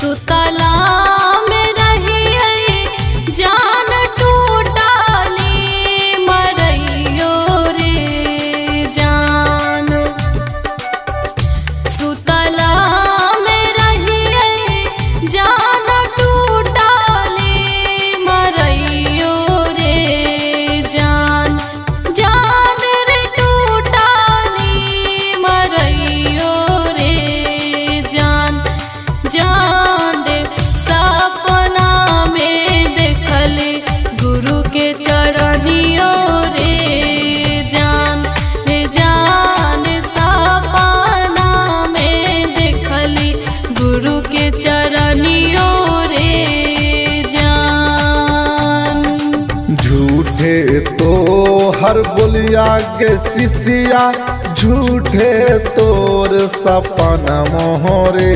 सुतला में रही जान टूटाली मरैयो रे जान। सुतला में रही जान टूटाली मरैयो रे जान। जान रे टूटाली मरैयो रे जान। जान दे सपना में देखले गुरु के चरनियो रे जान। जान सपना में देखली गुरु के चरनियो रे जान। झूठे तो हर बोलिया के शिष्या झूठे तोर सपन मोहरे।